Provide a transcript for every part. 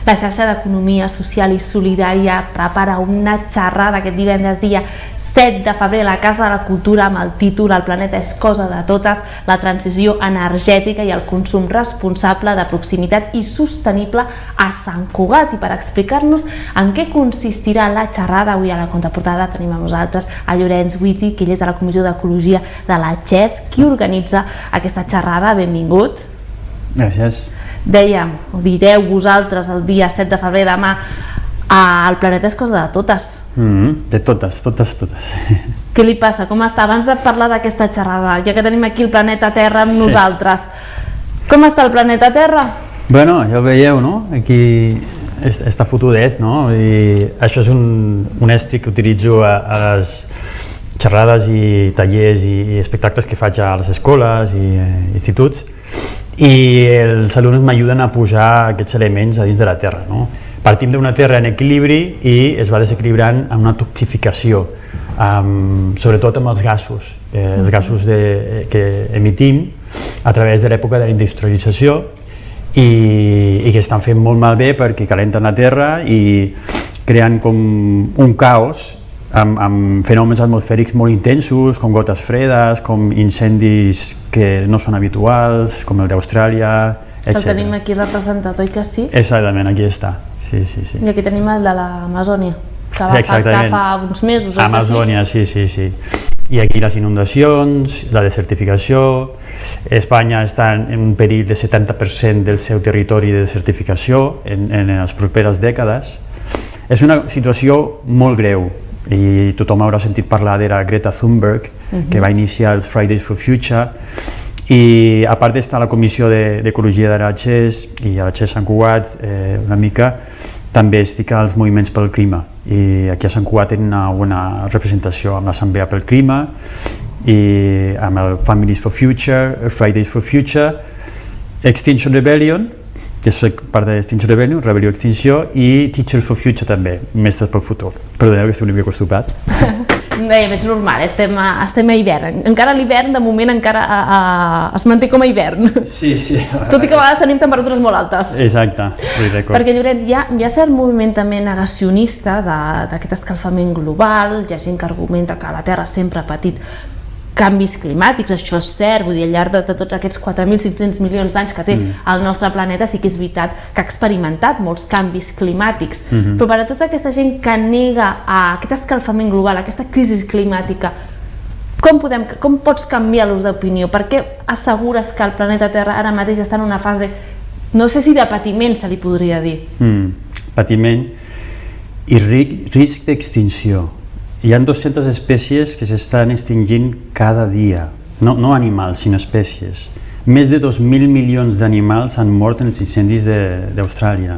La xarxa d'Economia Social i Solidària prepara una xerrada aquest divendres dia 7 de febrer a la Casa de la Cultura amb el títol "El planeta és cosa de totes, la transició energètica i el consum responsable de proximitat i sostenible a Sant Cugat". I per explicar-nos en què consistirà la xerrada, avui a la contraportada tenim a nosaltres a Llorenç Witty, que ell és de la Comissió d'Ecologia de la XES, qui organitza aquesta xerrada. Benvingut. Gràcies. Dèiem, ho direu vosaltres el dia 7 de febrer, demà, el planeta és cosa de totes. De totes. Què li passa? Com està? Abans de parlar d'aquesta xerrada, ja que tenim aquí el planeta Terra amb nosaltres, com està el planeta Terra? Bueno, ja ho veieu, no? Aquí està fotudet, no? I això és un estri que utilitzo a les xerrades i tallers i espectacles que faig a les escoles i instituts, i els alumnes m'ajuden a posar aquests elements a dins de la Terra, no? Partim d'una Terra en equilibri i es va desequilibrant amb una toxificació, sobretot amb els gasos que emitim a través de l'època de la industrialització i que estan fent molt malbé perquè calenten la Terra i creen com un caos amb fenòmens atmosfèrics molt intensos, com gotes fredes, com incendis que no són habituals, com el d'Austràlia, etc. El tenim aquí representat, oi que sí? Exactament, aquí està. Sí. I aquí tenim el de l'Amazònia, que va afectar fa uns mesos, oi que sí? Amazònia, sí. I aquí les inundacions, la desertificació. Espanya està en un perill de 70% del seu territori de desertificació en les properes dècades. És una situació molt greu i tothom haurà sentit parlar de la Greta Thunberg, que va iniciar els Fridays for Future, i a part està la Comissió d'Ecologia de la XES i a la XES Sant Cugat una mica també estic als moviments pel clima, i aquí a Sant Cugat tenen una bona representació amb l'Assemblea pel Clima i amb el Families for Future, Fridays for Future, Extinction Rebellion, que soc part d'Extinction Rebellion, Rebel·lió Extinció, i Teachers for Future també, Mestres pel Futur. Perdoneu que estic una mica acostumat. Dèiem, és normal, estem a hivern. Encara l'hivern, de moment, encara es manté com a hivern. Sí. Tot i que a vegades tenim temperatures molt altes. Exacte, perquè, Llorenç, hi ha cert moviment també negacionista d'aquest escalfament global. Hi ha gent que argumenta que la Terra sempre ha patit canvis climàtics, això és cert, vull dir, al llarg de tots aquests 4.500 milions d'anys que té el nostre planeta, sí que és veritat que ha experimentat molts canvis climàtics, però per a tota aquesta gent que nega aquest escalfament global, aquesta crisi climàtica, com pots canviar l'ús d'opinió? Per què assegures que el planeta Terra ara mateix està en una fase, no sé si de patiment se li podria dir? Patiment i risc d'extinció. Hi ha 200 espècies que s'estan extingint cada dia, no animals, sinó espècies. Més de 2.000 milions d'animals han mort en els incendis d'Austràlia.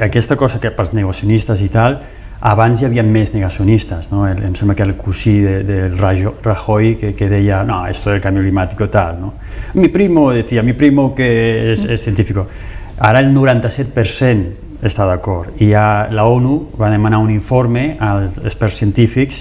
Aquesta cosa que pels negacionistes i tal, abans hi havia més negacionistes, no? Em sembla que el cosí del Rajoy que deia, no, esto del cambio climático tal, no? Mi primo que es científico. Ara el 97% està d'acord, i la ONU va demanar un informe als experts científics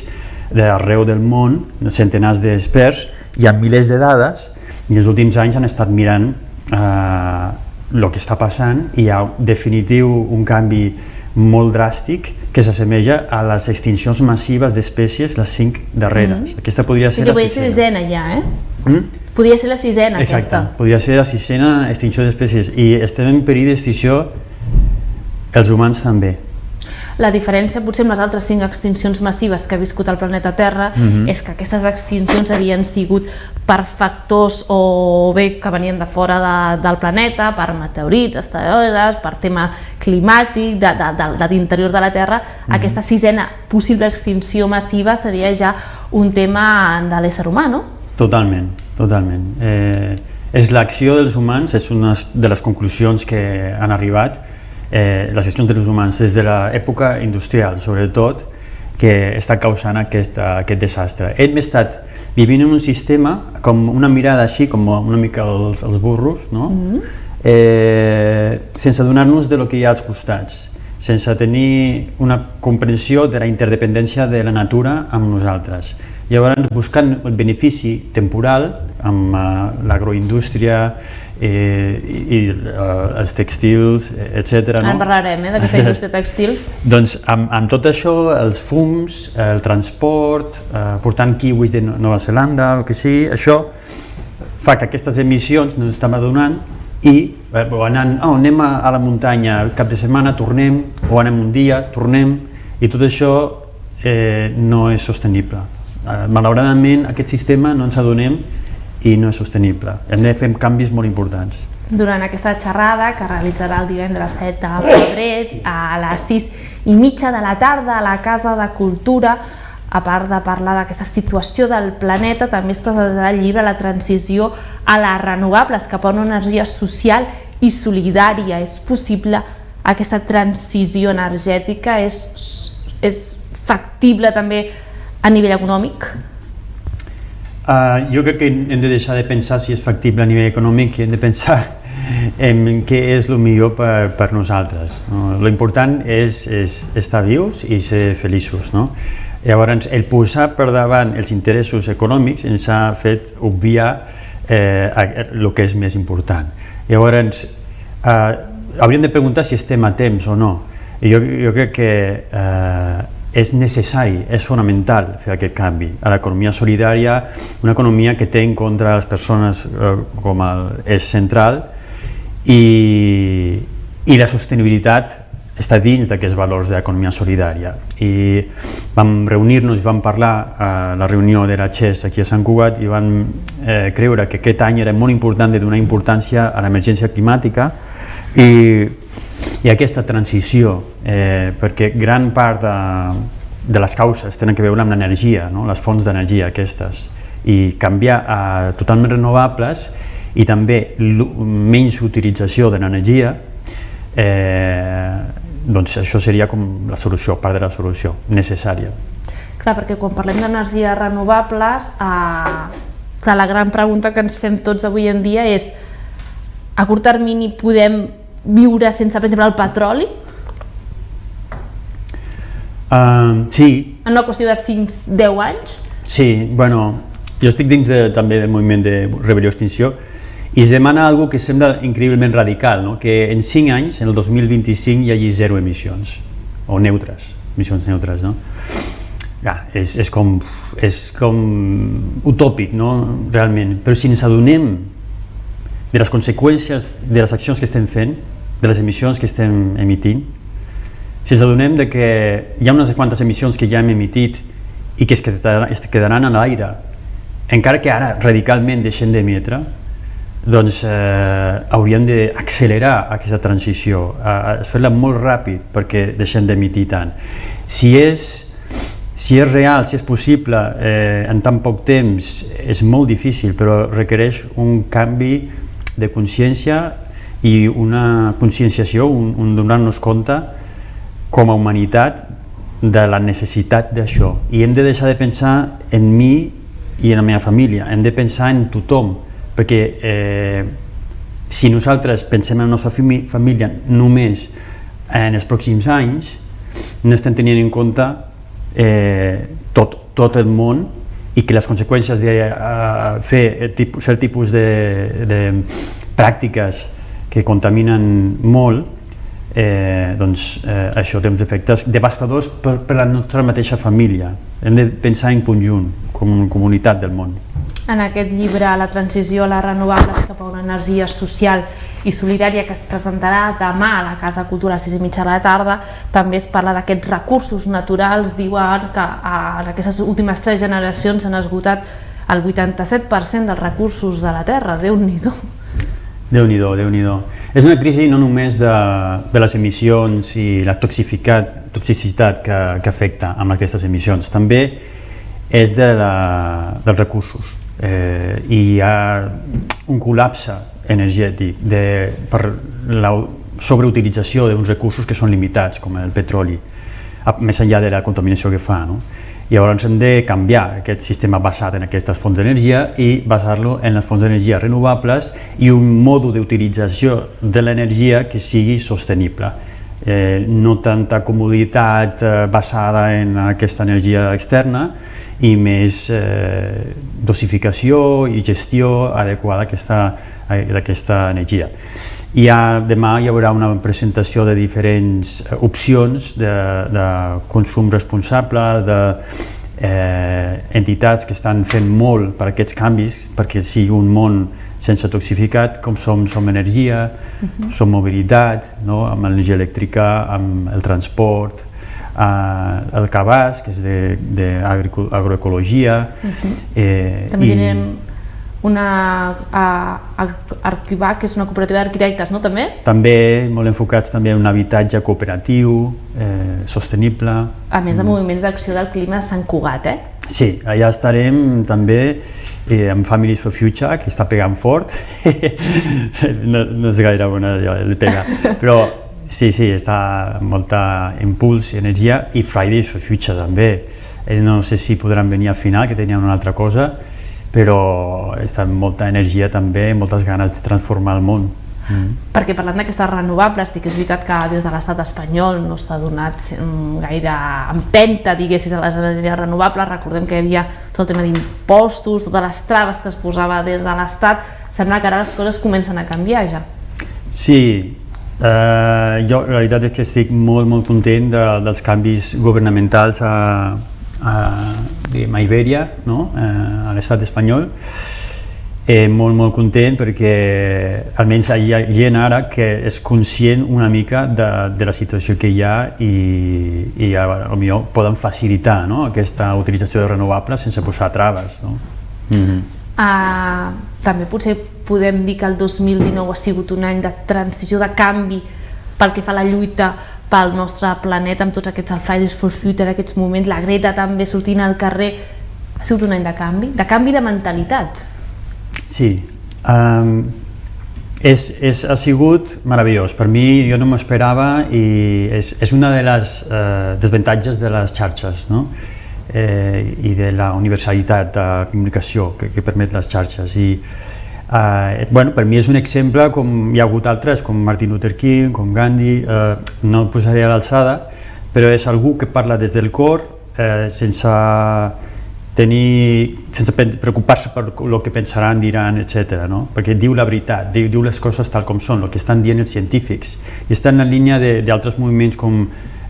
d'arreu del món, centenars d'experts, hi ha milers de dades, i els últims anys han estat mirant el que està passant, i hi ha definitiu un canvi molt dràstic que s'assemeja a les extincions massives d'espècies, les 5 darreres. Aquesta podria ser la sisena ja, Podria ser la sisena, aquesta. Exacte, podria ser la sisena extinció d'espècies, i estem en perill d'extinció els humans també. La diferència potser amb les altres 5 extincions massives que ha viscut el planeta Terra és que aquestes extincions havien sigut per factors o bé que venien de fora del planeta, per meteorits, asteroides, per tema climàtic, de l'interior de la Terra. Aquesta sisena possible extinció massiva seria ja un tema de l'ésser humà, no? Totalment. És l'acció dels humans, és una de les conclusions que han arribat, les accions dels humans des de l'època industrial, sobretot, que està causant aquest desastre. Hem estat vivint en un sistema, com una mirada així, com una mica els burros, no? Sense adonar-nos de lo que hi ha als costats, sense tenir una comprensió de la interdependència de la natura amb nosaltres. Llavors, buscant el benefici temporal amb l'agroindústria i els textils, etc. En parlarem, d'aquesta indústria textil. Doncs amb tot això, els fums, el transport, portant kiwis de Nova Zelanda, o que sigui, això fa que aquestes emissions no estem adonant i anem a la muntanya el cap de setmana, tornem, o anem un dia, tornem, i tot això no és sostenible. Malauradament, aquest sistema no ens adonem i no és sostenible. Hem de fer canvis molt importants. Durant aquesta xerrada, que realitzarà el divendres 7 de febrer a les 6:30 de la tarda a la Casa de Cultura, a part de parlar d'aquesta situació del planeta, també es presentarà el llibre La transició a les renovables cap a una energia social i solidària. És possible aquesta transició energètica? És factible també a nivell econòmic? Jo crec que hem de deixar de pensar si és factible a nivell econòmic i hem de pensar en què és el millor per nosaltres. L'important és estar vius i ser feliços. Llavors, el posar per davant els interessos econòmics ens ha fet obviar el que és més important. Llavors, hauríem de preguntar si estem a temps o no. Jo crec que és necessari, és fonamental fer aquest canvi a l'economia solidària, una economia que té en compte les persones com a eix central, i la sostenibilitat està dins d'aquests valors de l'economia solidària. I vam reunir-nos i vam parlar a la reunió de la CHES aquí a Sant Cugat i vam creure que aquest any era molt important de donar importància a l'emergència climàtica i aquesta transició, perquè gran part de les causes tenen a veure amb l'energia, les fonts d'energia aquestes, i canviar a totalment renovables i també menys utilització de l'energia, doncs això seria com la solució, part de la solució necessària. Clar, perquè quan parlem d'energies renovables, la gran pregunta que ens fem tots avui en dia és: a curt termini podem viure sense, per exemple, el petroli? Sí. En una qüestió de 5-10 anys? Sí, bueno, jo estic dins també del moviment de rebel·lió i extinció i es demana alguna que sembla increïblement radical, que en 5 anys, en el 2025, hi hagi 0 emissions, o neutres, emissions neutres. És com utòpic, realment, però si ens adonem de les conseqüències de les accions que estem fent, de les emissions que estem emitint, si ens adonem que hi ha unes quantes emissions que ja hem emitit i que es quedaran a l'aire, encara que ara radicalment deixem d'emetre, doncs hauríem d'accelerar aquesta transició, fer-la molt ràpid perquè deixem d'emitir tant. Si és real, si és possible, en tan poc temps, és molt difícil, però requereix un canvi de consciència i una conscienciació, un donar-nos compte com a humanitat de la necessitat d'això. I hem de deixar de pensar en mi i en la meva família, hem de pensar en tothom, perquè si nosaltres pensem en la nostra família només en els pròxims anys, no estem tenint en compte tot el món i que les conseqüències de fer cert tipus de pràctiques que contaminen molt, doncs això té uns efectes devastadors per la nostra mateixa família. Hem de pensar en conjunt, com a comunitat del món. En aquest llibre, La transició a les renovables cap a una energia social i solidària, que es presentarà demà a la Casa Cultura a les 6:30 de la tarda, també es parla d'aquests recursos naturals. Diuen que en aquestes últimes 3 generacions s'han esgotat el 87% dels recursos de la Terra. Déu-n'hi-do. Déu-n'hi-do, Déu-n'hi-do. És una crisi no només de les emissions i la toxicitat que afecta amb aquestes emissions, també és dels recursos. Hi ha un col·lapse energètic per la sobreutilització d'uns recursos que són limitats, com el petroli, més enllà de la contaminació que fa. Llavors hem de canviar aquest sistema basat en aquestes fonts d'energia i basar-lo en les fonts d'energia renovables i un mode d'utilització de l'energia que sigui sostenible. No tanta comoditat basada en aquesta energia externa i més dosificació i gestió adequada d'aquesta energia. Demà hi haurà una presentació de diferents opcions de consum responsable, d'entitats que estan fent molt per aquests canvis, perquè sigui un món sense toxificat, com som energia, som mobilitat, no? Amb l'energia elèctrica, amb el transport, el cabàs, que és d'agroecologia. També tenim Arquivac, que és una cooperativa d'arquitectes, no? També molt enfocats també en un habitatge cooperatiu, sostenible. A més de moviments d'acció del clima de Sant Cugat, Sí, allà estarem també amb Families for Future, que està pegant fort. No és gaire bona de pegar, però sí, està amb molta impuls i energia, i Fridays for Future també. No sé si podran venir al final, que tenien una altra cosa, però està amb molta energia també, moltes ganes de transformar el món. Perquè parlant d'aquestes renovables, sí que és veritat que des de l'estat espanyol no s'ha donat gaire empenta, diguéssim, a les energies renovables. Recordem que hi havia tot el tema d'impostos, totes les traves que es posava des de l'estat. Sembla que ara les coses comencen a canviar ja. Sí, jo la veritat és que estic molt content dels canvis governamentals a Ibèria, a l'estat espanyol. Molt content perquè almenys hi ha gent ara que és conscient una mica de la situació que hi ha i potser poden facilitar aquesta utilització de renovables sense posar traves. També potser podem dir que el 2019 ha sigut un any de transició, de canvi pel que fa a la lluita pel nostre planeta, amb tots aquests Fridays for Future, aquests moments, la Greta també sortint al carrer. Ha sigut un any de canvi de mentalitat. Sí, ha sigut meravellós. Per mi, jo no m'ho esperava, i és una de les desavantatges de les xarxes, i de la universalitat de comunicació que permet les xarxes. Per mi és un exemple, com hi ha hagut altres, com Martin Luther King, com Gandhi, no el posaré a l'alçada, però és algú que parla des del cor, sense preocupar-se per el que pensaran, diran, etc. Perquè diu la veritat, diu les coses tal com són, el que estan dient els científics, i està en la línia d'altres moviments com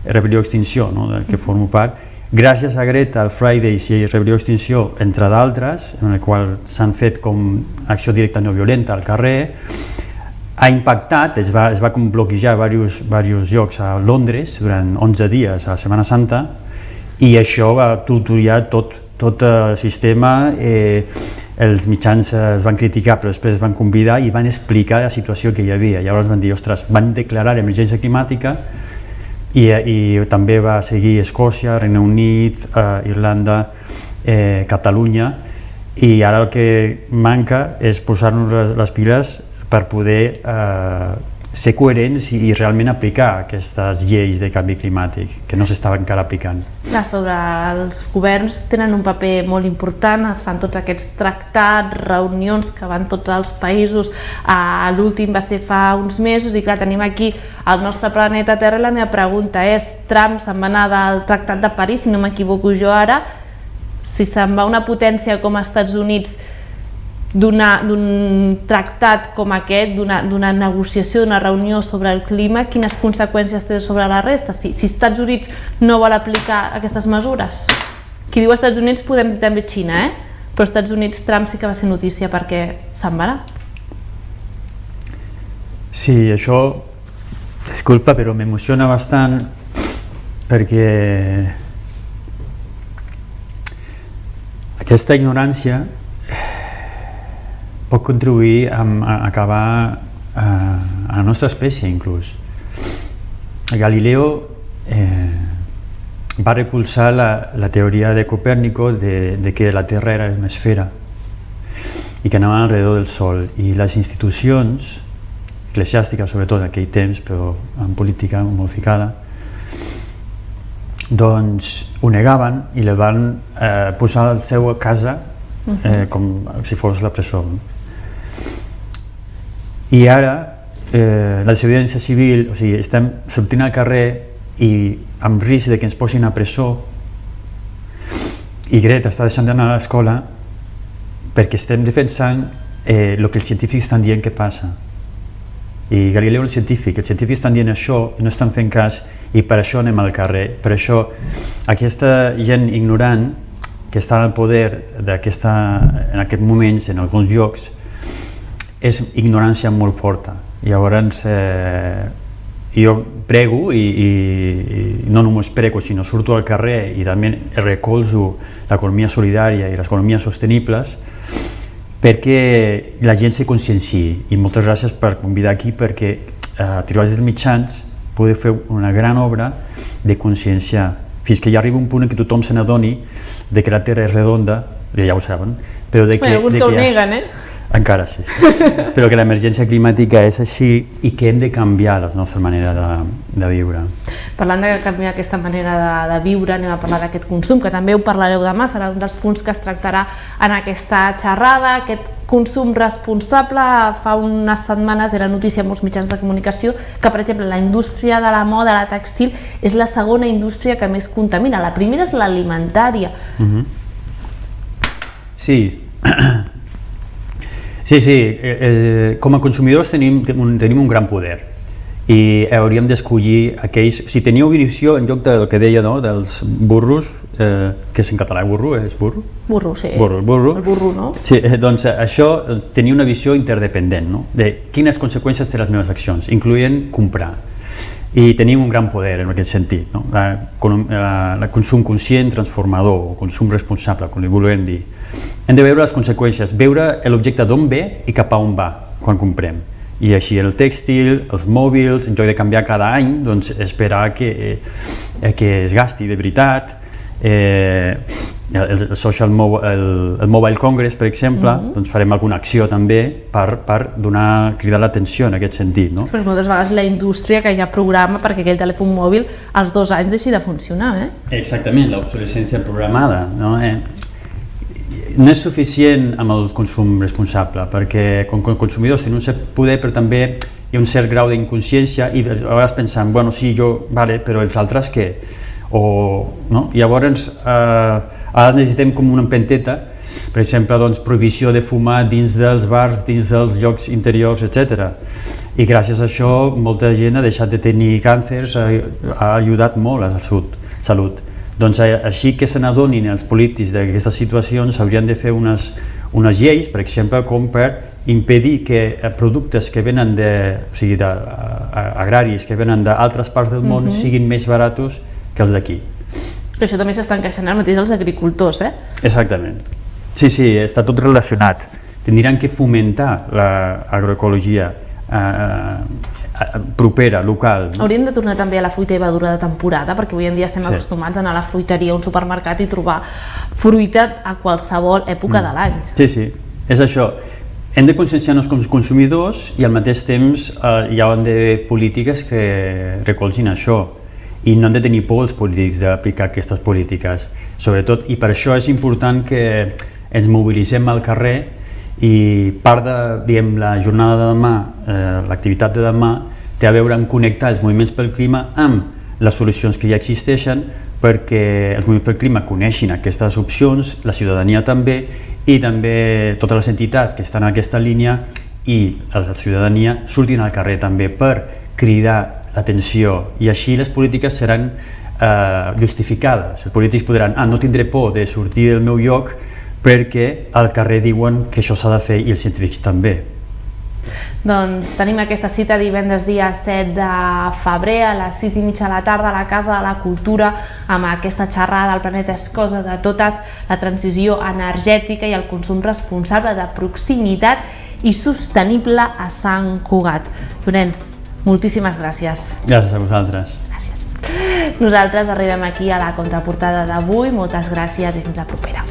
Rebel·lió Extinció, del que formo part. Gràcies a Greta, el Fridays i Rebel·lió Extinció, entre d'altres, en el qual s'han fet com acció directa no violenta al carrer, ha impactat, es va bloquejar diversos llocs a Londres durant 11 dies a la Setmana Santa, i això va tutoriar tot el sistema. Els mitjans es van criticar, però després es van convidar i van explicar la situació que hi havia. Llavors van dir, ostres, van declarar emergència climàtica, i també va seguir Escòcia, Regne Unit, Irlanda, Catalunya, i ara el que manca és posar-nos les piles per poder ser coherents i realment aplicar aquestes lleis de canvi climàtic que no s'estaven encara aplicant. Sobre els governs tenen un paper molt important, es fan tots aquests tractats, reunions que van tots els països. L'últim va ser fa uns mesos i clar, tenim aquí el nostre planeta Terra, i la meva pregunta és, Trump se'n va anar del Tractat de París, si no m'equivoco jo ara, si se'n va una potència com els Estats Units d'un tractat com aquest, d'una negociació, d'una reunió sobre el clima, quines conseqüències té sobre la resta? Si Estats Units no vol aplicar aquestes mesures. Qui diu Estats Units podem dir també Xina, però Estats Units, Trump sí que va ser notícia perquè se'n va anar. Sí, això, disculpa, però m'emociona bastant perquè aquesta ignorància pot contribuir a acabar a la nostra espècie, inclús. Galileo va recolzar la teoria de Copèrnico de que la Terra era una esfera i que anava alrededor del Sol, i les institucions eclesiàstiques, sobretot en aquell temps, però en política molt ficada, doncs ho negaven i la van posar a la seva casa com si fos la presó. I ara la desobediència civil, o sigui, estem sortint al carrer i amb risc de que ens posin a presó, i Greta està deixant d'anar a l'escola perquè estem defensant el que els científics estan dient que passa. I Galileu el científic, els científics estan dient això i no estan fent cas, i per això anem al carrer. Per això aquesta gent ignorant que està al poder en aquests moments, en alguns llocs, és ignorància molt forta. Llavors, jo prego, i no només prego, sinó surto al carrer i també recolzo l'economia solidària i les economies sostenibles perquè la gent se conscienciï. I moltes gràcies per convidar aquí, perquè a través dels mitjans podeu fer una gran obra de consciència, fins que ja arriba un punt en què tothom se n'adoni de que la Terra és redonda, ja ho saben, però de que... Alguns que ho neguen, Encara sí, però que l'emergència climàtica és així i que hem de canviar la nostra manera de viure. Parlant de canviar aquesta manera de viure, anem a parlar d'aquest consum, que també ho parlareu demà, serà un dels punts que es tractarà en aquesta xerrada. Aquest consum responsable, fa unes setmanes era notícia en molts mitjans de comunicació que, per exemple, la indústria de la moda, la textil, és la segona indústria que més contamina. La primera és l'alimentària. Sí. Sí, com a consumidors tenim un gran poder i hauríem d'escollir aquells... Si teníeu visió, en lloc del que deia, dels burros, que és en català, burro, és burro? Burro, sí. Burro. El burro, no? Sí, doncs això, tenia una visió interdependent, no? De quines conseqüències té les meves accions, incloent comprar. I tenim un gran poder en aquest sentit, no? El consum conscient, transformador, o consum responsable, com li volem dir. Hem de veure les conseqüències, veure l'objecte d'on ve i cap a on va quan comprem. I així el tèxtil, els mòbils, en lloc de canviar cada any, doncs esperar que es gasti de veritat. El Mobile Congress, per exemple, doncs farem alguna acció també per cridar l'atenció en aquest sentit. No? Però moltes vegades la indústria que ja programa perquè aquell telèfon mòbil als 2 anys deixi de funcionar. Exactament, l'obsolescència programada. No és suficient amb el consum responsable, perquè com a consumidors tenim un cert poder, però també hi ha un cert grau d'inconsciència i a vegades pensem, bueno, sí, jo, vale, però els altres què? Llavors, ara necessitem com una empenteta, per exemple, prohibició de fumar dins dels bars, dins dels llocs interiors, etc. I gràcies a això molta gent ha deixat de tenir càncers, ha ajudat molt a la salut. Doncs així que se n'adonin els polítics d'aquestes situacions, haurien de fer unes lleis, per exemple, com per impedir que productes que venen agraris, que venen d'altres parts del món, siguin més baratos que els d'aquí. Això també s'estan queixant ara mateix els agricultors, Exactament. Sí, està tot relacionat. Tindran que fomentar l'agroecologia propera, local. Hauríem de tornar també a la fruita i verdura de temporada, perquè avui en dia estem acostumats a anar a la fruiteria o a un supermercat i trobar fruita a qualsevol època de l'any. Sí, és això. Hem de conscienciar-nos com a consumidors i al mateix temps hi ha d'haver polítiques que recolzin això i no han de tenir por els polítics d'aplicar aquestes polítiques, sobretot, i per això és important que ens mobilitzem al carrer. I part de la jornada de demà, l'activitat de demà, té a veure amb connectar els moviments pel clima amb les solucions que ja existeixen, perquè els moviments pel clima coneixin aquestes opcions, la ciutadania també, i també totes les entitats que estan en aquesta línia i la ciutadania surtin al carrer també per cridar l'atenció, i així les polítiques seran justificades. Els polítics podran, no tindré por de sortir del meu lloc perquè al carrer diuen que això s'ha de fer i els científics també. Doncs tenim aquesta cita divendres dia 7 de febrer a les 6:30 de la tarda a la Casa de la Cultura amb aquesta xerrada El planeta és cosa de totes, la transició energètica i el consum responsable de proximitat i sostenible a Sant Cugat. Llorenç, moltíssimes gràcies. Gràcies a vosaltres. Gràcies. Nosaltres arribem aquí a la contraportada d'avui. Moltes gràcies i fins la propera.